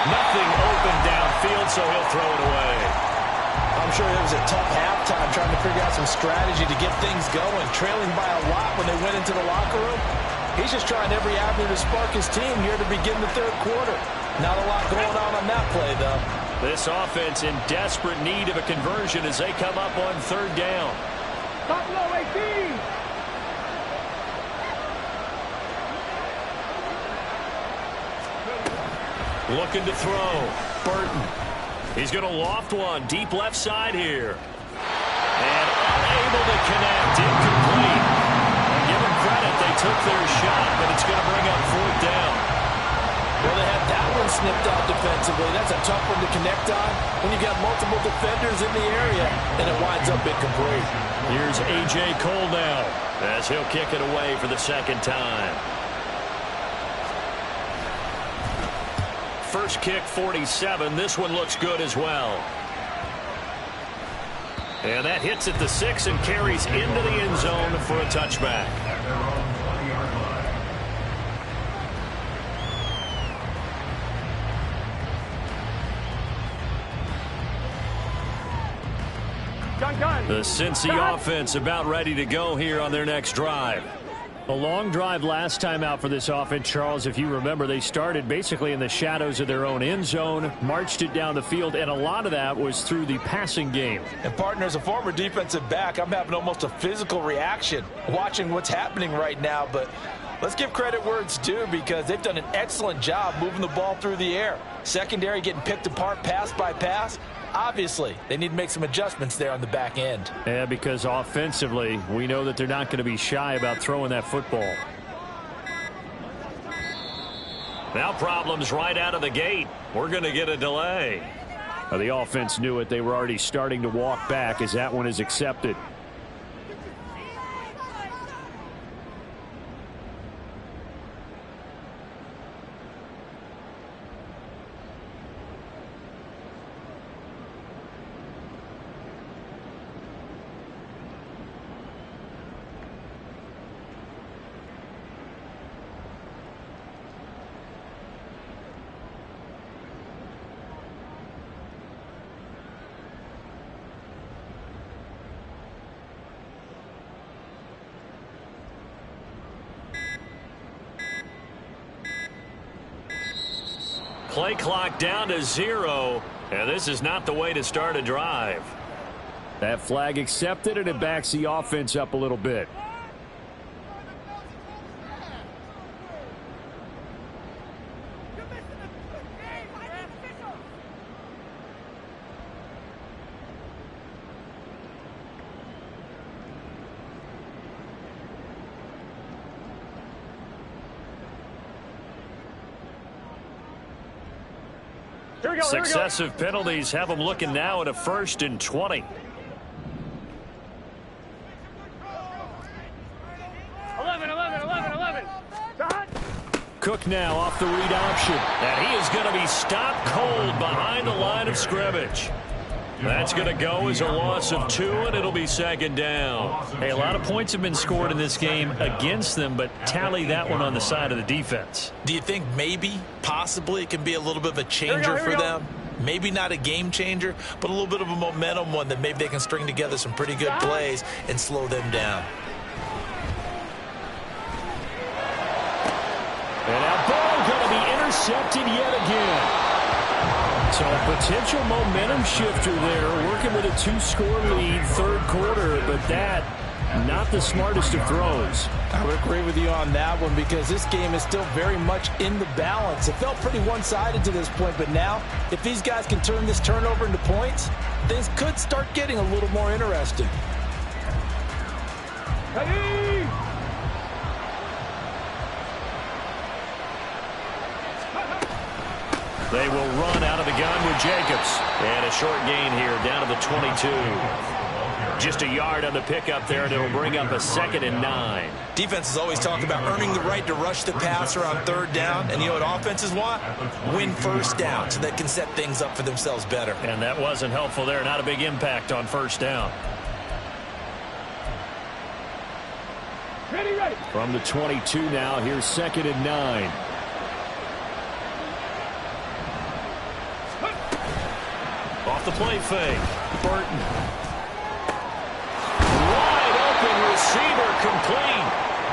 Nothing open downfield, so he'll throw it away. I'm sure it was a tough halftime trying to figure out some strategy to get things going. Trailing by a lot when they went into the locker room. He's just trying every avenue to spark his team here to begin the third quarter. Not a lot going on that play, though. This offense in desperate need of a conversion as they come up on third down. Top low, 18. Looking to throw. Burton. He's going to loft one deep left side here. And unable to connect. Incomplete. And give them credit. They took their shot, but it's going to bring up fourth down. Well, they had that one snipped out defensively. That's a tough one to connect on when you got multiple defenders in the area, and it winds up incomplete. Here's A.J. Cole now as he'll kick it away for the second time. First kick, 47. This one looks good as well. And that hits at the 6 and carries into the end zone for a touchback. The Cincy offense about ready to go here on their next drive. A long drive last time out for this offense, Charles. If you remember, they started basically in the shadows of their own end zone, marched it down the field, and a lot of that was through the passing game. And, partner, as a former defensive back, I'm having almost a physical reaction watching what's happening right now. But let's give credit where it's due because they've done an excellent job moving the ball through the air. Secondary getting picked apart pass by pass. Obviously, they need to make some adjustments there on the back end. Yeah, because offensively, we know that they're not going to be shy about throwing that football. Now problems right out of the gate. We're going to get a delay. The offense knew it. They were already starting to walk back as that one is accepted. Play clock down to 0, and this is not the way to start a drive. That flag accepted, and it backs the offense up a little bit. Successive penalties have them looking now at a 1st and 20. 11. Cook now off the read option. And he is going to be stopped cold behind the line of scrimmage. That's going to go as a loss of 2, and it'll be 2nd down. Hey, a lot of points have been scored in this game against them, but tally that one on the side of the defense. Do you think maybe, possibly, it can be a little bit of a changer for them? Maybe not a game changer, but a little bit of a momentum one that maybe they can string together some pretty good plays and slow them down. And that ball going to be intercepted yet again. So a potential momentum shifter there, working with a 2-score lead, third quarter, but that, not the smartest of throws. I would agree with you on that one because this game is still very much in the balance. It felt pretty one-sided to this point, but now, if these guys can turn this turnover into points, things could start getting a little more interesting. Hey! They will run out of the gun with Jacobs. And a short gain here down to the 22. Just a yard on the pickup there, and it'll bring up a 2nd and 9. Defenses always talk about earning the right to rush the passer on 3rd down. And you know what offenses want? Win 1st down so they can set things up for themselves better. And that wasn't helpful there. Not a big impact on 1st down. Ready. From the 22 now, here's 2nd and 9. Off the play fake. Burton. Wide open receiver complete.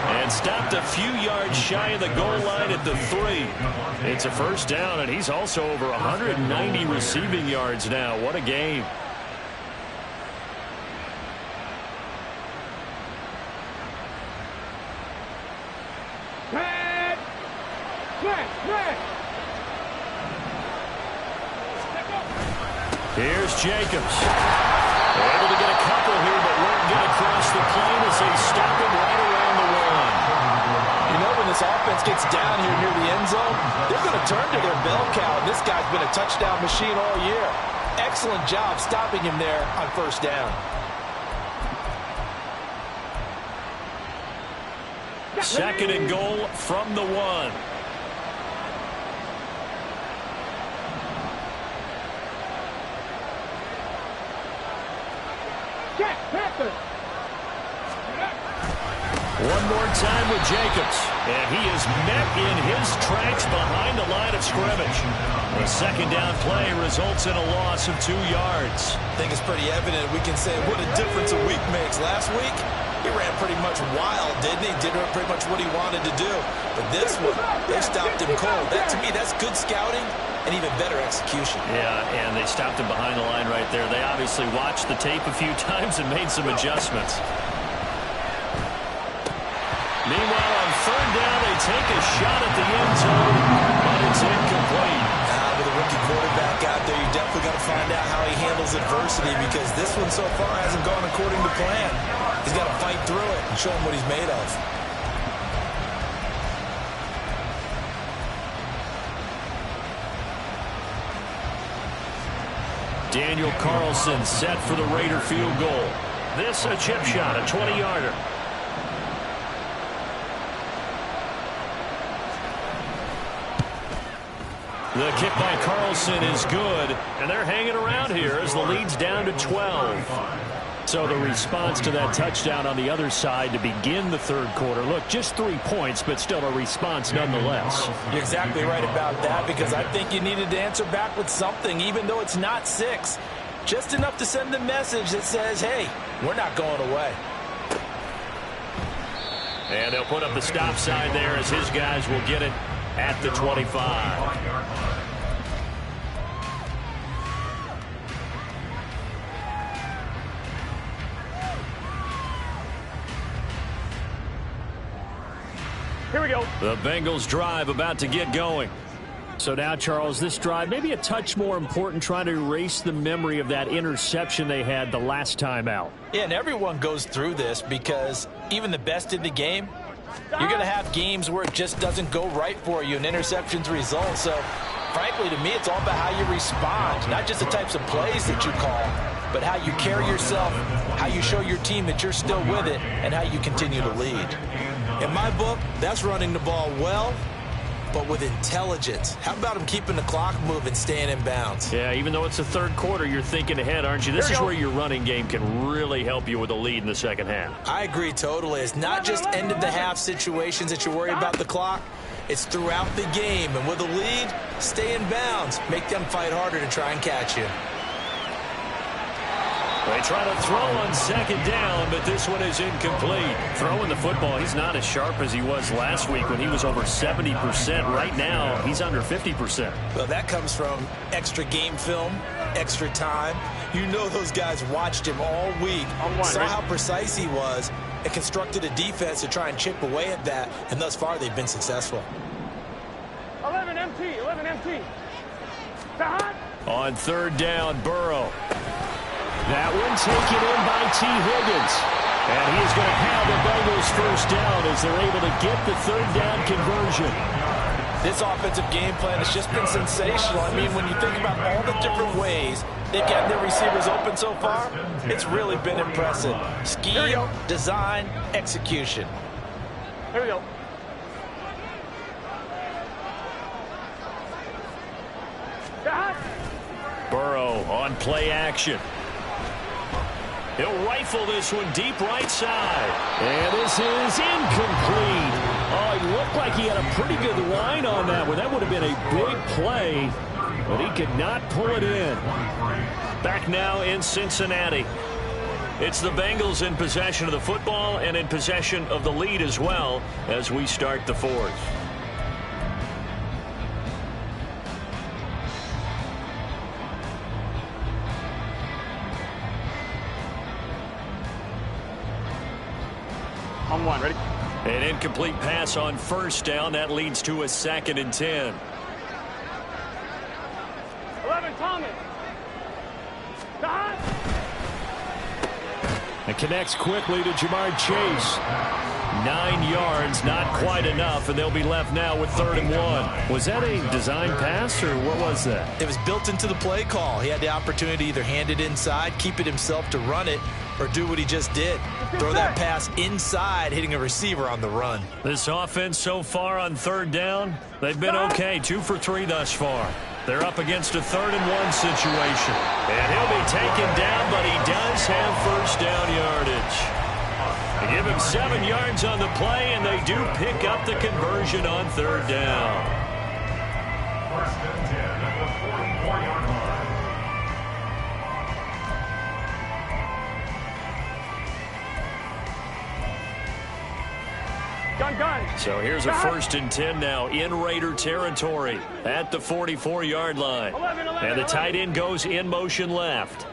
And stopped a few yards shy of the goal line at the 3. It's a first down, and he's also over 190 receiving yards now. What a game. Here's Jacobs. Able to get a couple here, but won't get across the plane as they stop him right around the 1. You know, when this offense gets down here near the end zone, they're going to turn to their bell cow. And this guy's been a touchdown machine all year. Excellent job stopping him there on first down. Second and goal from the 1. One more time with Jacobs. And he is met in his tracks behind the line of scrimmage. The second down play results in a loss of 2 yards. I think it's pretty evident. We can say what a difference a week makes. Last week, he ran pretty much wild, didn't he? Did pretty much what he wanted to do. But this one, they stopped him cold. That, to me, that's good scouting and even better execution. Yeah, and they stopped him behind the line right there. They obviously watched the tape a few times and made some adjustments. Meanwhile, on third down, they take a shot at the end zone, but it's incomplete. With a rookie quarterback out there, you definitely got to find out how he handles adversity, because this one so far hasn't gone according to plan. He's got to fight through it and show him what he's made of. Daniel Carlson set for the Raider field goal. This a chip shot, a 20-yarder. The kick by Carlson is good, and they're hanging around here as the lead's down to 12. So the response to that touchdown on the other side to begin the third quarter. Look, just 3 points, but still a response nonetheless. You're exactly right about that, because I think you needed to answer back with something, even though it's not 6. Just enough to send a message that says, hey, we're not going away. And they'll put up the stop sign there as his guys will get it at the 25. Here we go. The Bengals drive about to get going. So now, Charles, this drive maybe a touch more important, trying to erase the memory of that interception they had the last time out. Yeah, and everyone goes through this, because even the best in the game, you're going to have games where it just doesn't go right for you and interceptions result. So, frankly, to me, it's all about how you respond, not just the types of plays that you call, but how you carry yourself, how you show your team that you're still with it, and how you continue to lead. In my book, that's running the ball well, but with intelligence. How about him keeping the clock moving, staying in bounds? Yeah, even though it's the third quarter, you're thinking ahead, aren't you? This is where your running game can really help you with a lead in the second half. I agree totally. It's not just end-of-the-half situations that you're worried about the clock. It's throughout the game. And with a lead, stay in bounds. Make them fight harder to try and catch you. They try to throw on second down, but this one is incomplete. Throwing the football, he's not as sharp as he was last week when he was over 70%. Right now, he's under 50%. Well, that comes from extra game film, extra time. You know those guys watched him all week, saw how precise he was, and constructed a defense to try and chip away at that, and thus far they've been successful. 11 MT. On third down, Burrow. That one taken in by T. Higgins. And he is going to have the Bengals first down as they're able to get the third down conversion. This offensive game plan has just been sensational. I mean, when you think about all the different ways they've gotten their receivers open so far, it's really been impressive. Scheme, design, execution. Here we go. Burrow on play action. He'll rifle this one deep right side. And this is incomplete. Oh, he looked like he had a pretty good line on that one. That would have been a big play, but he could not pull it in. Back now in Cincinnati. It's the Bengals in possession of the football and in possession of the lead as well as we start the fourth. On one, ready? An incomplete pass on first down. That leads to a 2nd and 10. 11, Thomas. It connects quickly to Jamar Chase. 9 yards, not quite enough, and they'll be left now with 3rd and 1. Was that a design pass, or what was that? It was built into the play call. He had the opportunity to either hand it inside, keep it himself to run it, or do what he just did. Throw that pass inside, hitting a receiver on the run. This offense so far on 3rd down, they've been okay. 2 for 3 thus far. They're up against a 3rd and 1 situation. And he'll be taken down, but he does have first down yardage. They give him 7 yards on the play, and they do pick up the conversion on 3rd down. 1st and 10 at the 44-yard line. Gun. So here's a 1st and 10 now in Raider territory at the 44-yard line. 11. And the tight end goes in motion left.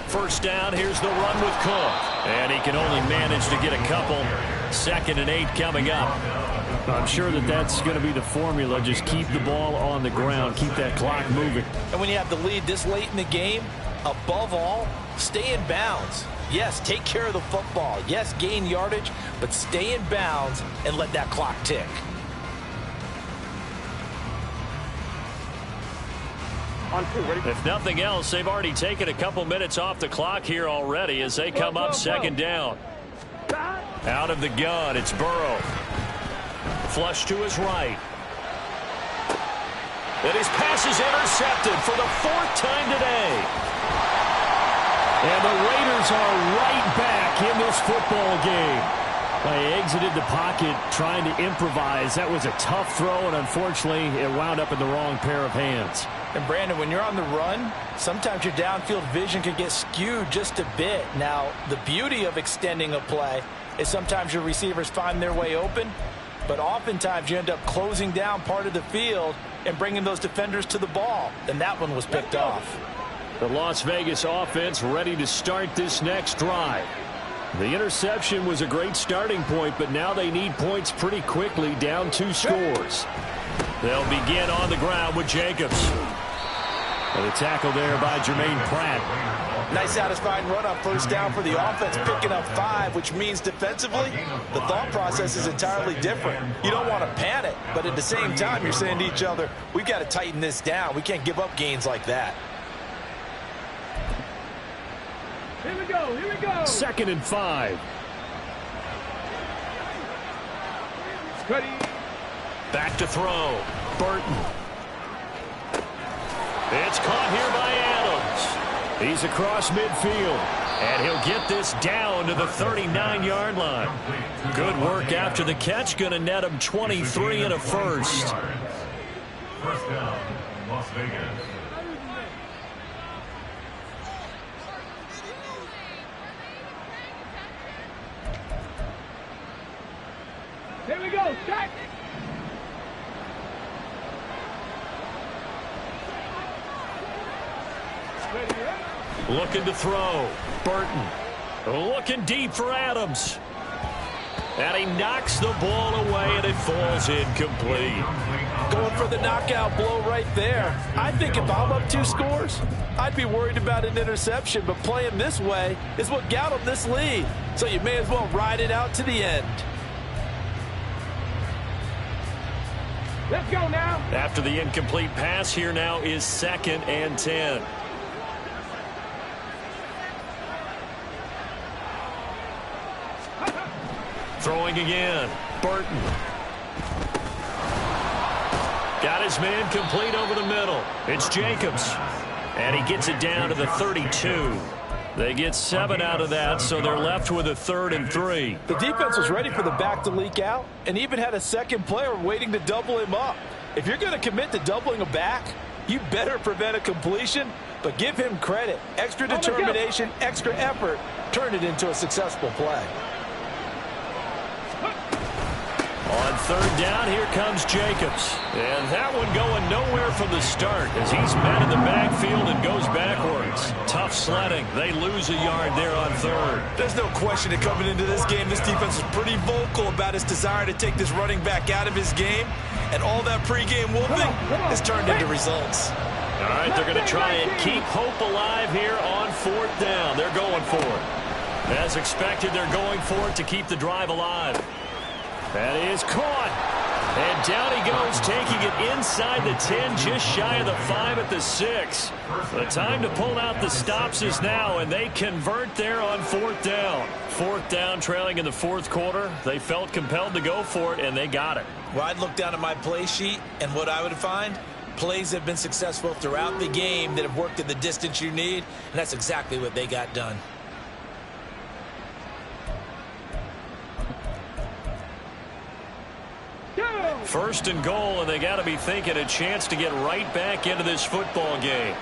First down, here's the run with Cook. And he can only manage to get a couple. 2nd and 8 coming up. I'm sure that's going to be the formula. Just keep the ball on the ground. Keep that clock moving. And when you have the lead this late in the game, above all, stay in bounds. Yes, take care of the football. Yes, gain yardage, but stay in bounds and let that clock tick. On 2, ready? If nothing else, they've already taken a couple minutes off the clock here already as they come up 2nd down. Out of the gun, it's Burrow. Flush to his right. And his pass is intercepted for the 4th time today. And the Raiders are right back in this football game. They exited the pocket trying to improvise. That was a tough throw, and unfortunately, it wound up in the wrong pair of hands. And Brandon, when you're on the run, sometimes your downfield vision can get skewed just a bit. Now, the beauty of extending a play is sometimes your receivers find their way open, but oftentimes you end up closing down part of the field and bringing those defenders to the ball. And that one was picked off. The Las Vegas offense ready to start this next drive. The interception was a great starting point, but now they need points pretty quickly, down 2 scores. They'll begin on the ground with Jacobs. And a tackle there by Jermaine Pratt. Nice satisfying run on first down for the offense, picking up 5, which means defensively, the thought process is entirely different. You don't want to panic, but at the same time, you're saying to each other, we've got to tighten this down. We can't give up gains like that. Here we go. 2nd and 5. Ready? Back to throw. Burton. It's caught here by Adams. He's across midfield. And he'll get this down to the 39-yard line. Good work after the catch. Going to net him 23 and a first. 1st down, Las Vegas. Here we go. Start. Looking to throw. Burton. Looking deep for Adams. And he knocks the ball away, and it falls incomplete. Going for the knockout blow right there. I think if I'm up 2 scores, I'd be worried about an interception, but playing this way is what got them this lead. So you may as well ride it out to the end. Let's go now. After the incomplete pass, here now is 2nd and 10. Throwing again. Burton. Got his man complete over the middle. It's Jacobs. And he gets it down to the 32. They get 7 out of that, so they're left with a 3rd and 3. The defense was ready for the back to leak out, and even had a second player waiting to double him up. If you're going to commit to doubling a back, You better prevent a completion, but give him credit. Extra determination, extra effort, turn it into a successful play. On third down, here comes Jacobs. And that one going nowhere from the start as he's met in the backfield and goes backwards. Tough sledding. They lose a yard there on third. There's no question that coming into this game, this defense is pretty vocal about his desire to take this running back out of his game. And all that pregame whooping has turned into results. All right, they're going to try and keep hope alive here on fourth down. They're going for it. As expected, they're going for it to keep the drive alive. That is caught. And down he goes, taking it inside the 10, just shy of the 5 at the 6. The time to pull out the stops is now, and they convert there on fourth down. Fourth down, trailing in the fourth quarter. They felt compelled to go for it, and they got it. Well, I'd look down at my play sheet, and what I would find, plays have been successful throughout the game that have worked at the distance you need, and that's exactly what they got done. First and goal, and they got to be thinking a chance to get right back into this football game.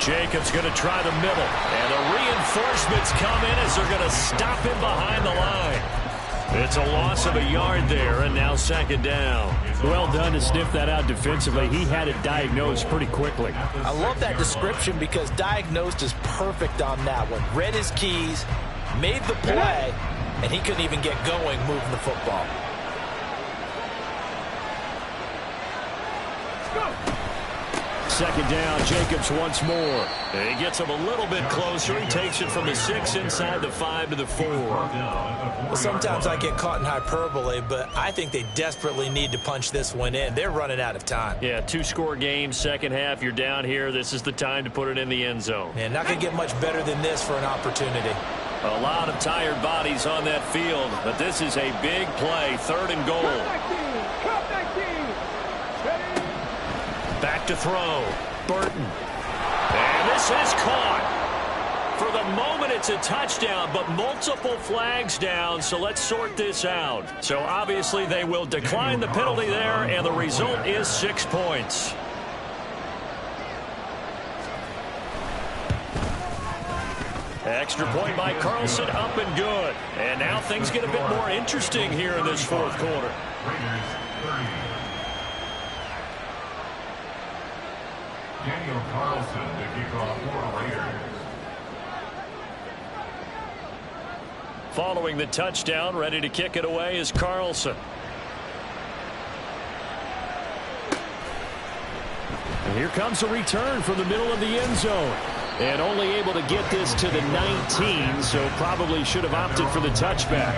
Jacobs going to try the middle, and the reinforcements come in as they're going to stop him behind the line. It's a loss of a yard there, and now second down. Well done to sniff that out defensively. He had it diagnosed pretty quickly. I love that description because diagnosed is perfect on that one. Read his keys, made the play, and he couldn't even get going moving the football. Second down, Jacobs once more. And he gets him a little bit closer. He takes it from the 6 inside the 5 to the 4. Well, sometimes I get caught in hyperbole, but I think they desperately need to punch this one in. They're running out of time. Yeah, 2-score game, second half. You're down here. This is the time to put it in the end zone. And not going to get much better than this for an opportunity. A lot of tired bodies on that field, but this is a big play. Third and goal. Back to throw. Burton. And this is caught. For the moment, it's a touchdown, but multiple flags down, so let's sort this out. So obviously they will decline the penalty there, and the result is 6 points. Extra point by Carlson, up and good. And now things get a bit more interesting here in this fourth quarter. Daniel Carlson to kick off for Raiders. Following the touchdown, ready to kick it away is Carlson. And here comes a return from the middle of the end zone. And only able to get this to the 19, so probably should have opted for the touchback.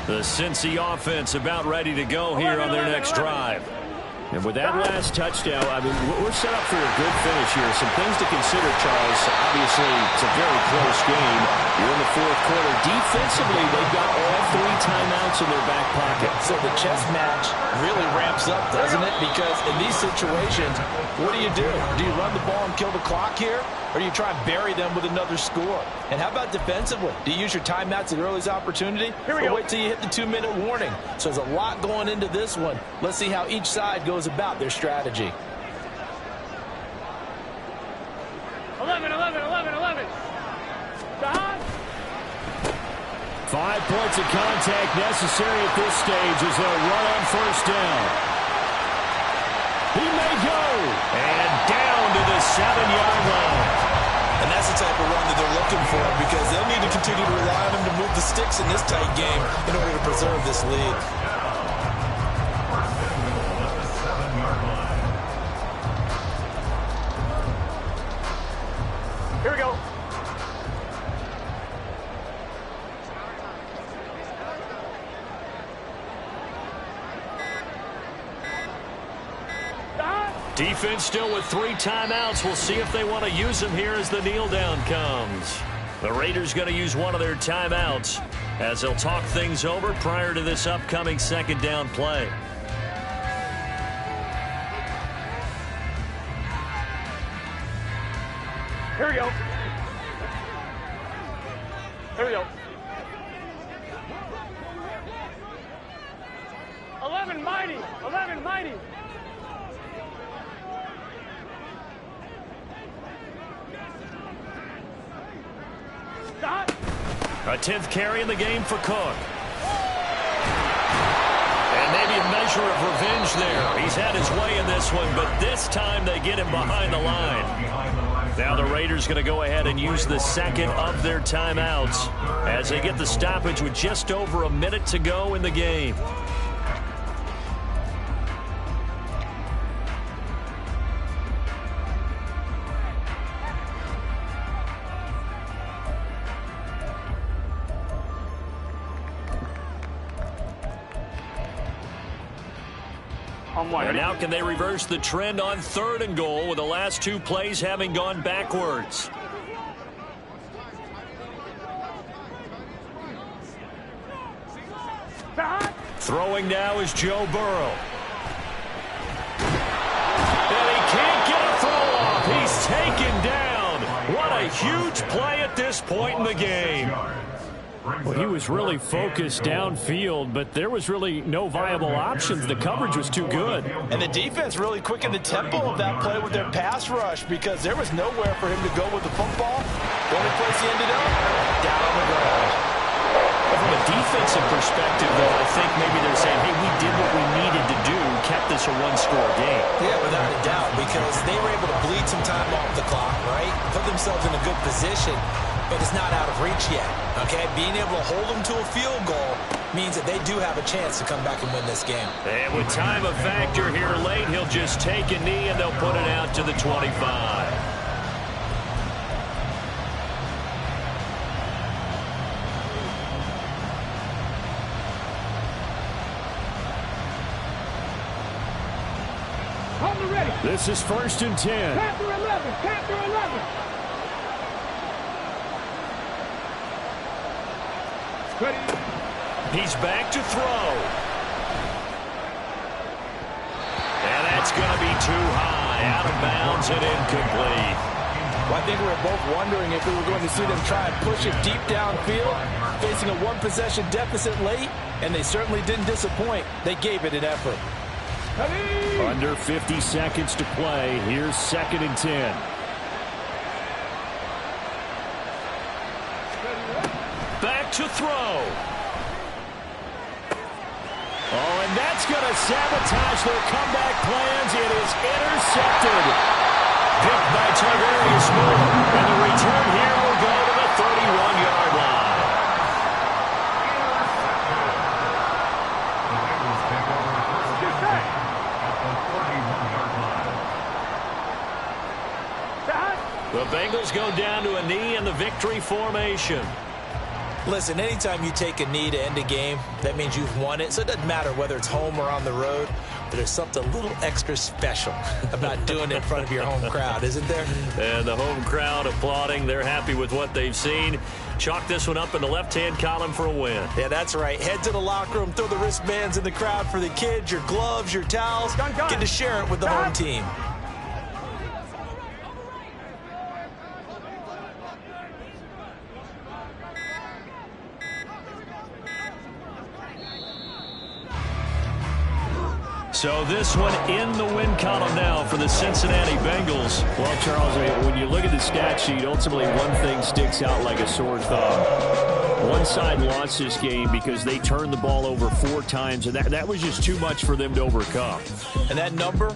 The Cincy offense about ready to go here on their next drive. And with that last touchdown, I mean, we're set up for a good finish here. Some things to consider, Charles. Obviously, it's a very close game. You're in the fourth quarter. Defensively, they've got all 3 timeouts in their back pocket. So the chess match really ramps up, doesn't it? Because in these situations, what do? Do you run the ball and kill the clock here? Or do you try and bury them with another score? And how about defensively? Do you use your timeouts at earliest opportunity? Or wait till you hit the 2-minute warning? So there's a lot going into this one. Let's see how each side goes about their strategy. 11. 5 points of contact necessary at this stage as they'll run on first down. He may go. And down to the 7-yard line. And that's the type of run that they're looking for because they'll need to continue to rely on him to move the sticks in this tight game in order to preserve this lead. Here we go. Defense still with 3 timeouts. We'll see if they want to use them here as the kneel down comes. The Raiders going to use one of their timeouts as they'll talk things over prior to this upcoming second down play. Here we go. Here we go. 11 mighty. 11 mighty. Stop. A 10th carry in the game for Cook. And maybe a measure of revenge there. He's had his way in this one, but this time they get him behind the line. Now the Raiders going to go ahead and use the second of their timeouts as they get the stoppage with just over a minute to go in the game. And now can they reverse the trend on 3rd and goal with the last 2 plays having gone backwards? Throwing now is Joe Burrow. And he can't get a throw off. He's taken down. What a huge play at this point in the game. Well, he was really focused downfield, but there was really no viable options. The coverage was too good. And the defense really quickened the tempo of that play with their pass rush because there was nowhere for him to go with the football. The only place he ended up, down on the ground. From a defensive perspective, though, I think maybe they're saying, hey, we did what we needed to do, kept this a one-score game. Yeah, without a doubt, because they were able to bleed some time off the clock, right? Put themselves in a good position, but it's not out of reach yet, okay? Being able to hold them to a field goal means that they do have a chance to come back and win this game. And with time a factor here late, he'll just take a knee and they'll put it out to the 25. This is 1st and 10. Captain 11. Captain 11. He's back to throw. And that's going to be too high. Out of bounds and incomplete. Well, I think we were both wondering if we were going to see them try and push it deep downfield, facing a one-possession deficit late, and they certainly didn't disappoint. They gave it an effort. Under 50 seconds to play. Here's 2nd and 10. Back to throw. Oh, and that's going to sabotage their comeback plans. It is intercepted. Picked by Tarvarius Moore. And the return here will go to the 31-yard line. The Bengals go down to a knee in the victory formation. Listen, anytime you take a knee to end a game, that means you've won it. So it doesn't matter whether it's home or on the road. But there's something a little extra special about doing it in front of your home crowd, isn't there? And the home crowd applauding. They're happy with what they've seen. Chalk this one up in the left-hand column for a win. Yeah, that's right. Head to the locker room, throw the wristbands in the crowd for the kids, your gloves, your towels. Get to share it with the home team. So this one in the win column now for the Cincinnati Bengals. Well, Charles, when you look at the stat sheet, ultimately one thing sticks out like a sore thumb. One side lost this game because they turned the ball over 4 times, and that was just too much for them to overcome. And that number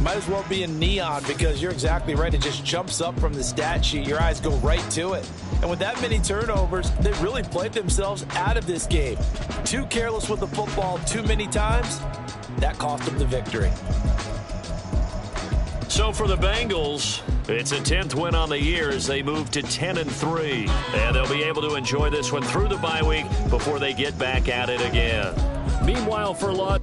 might as well be in neon because you're exactly right. It just jumps up from the stat sheet. Your eyes go right to it. And with that many turnovers, they really played themselves out of this game. Too careless with the football too many times. That cost them the victory. So for the Bengals, it's a 10th win on the year as they move to 10-3. And they'll be able to enjoy this one through the bye week before they get back at it again. Meanwhile, for Lott.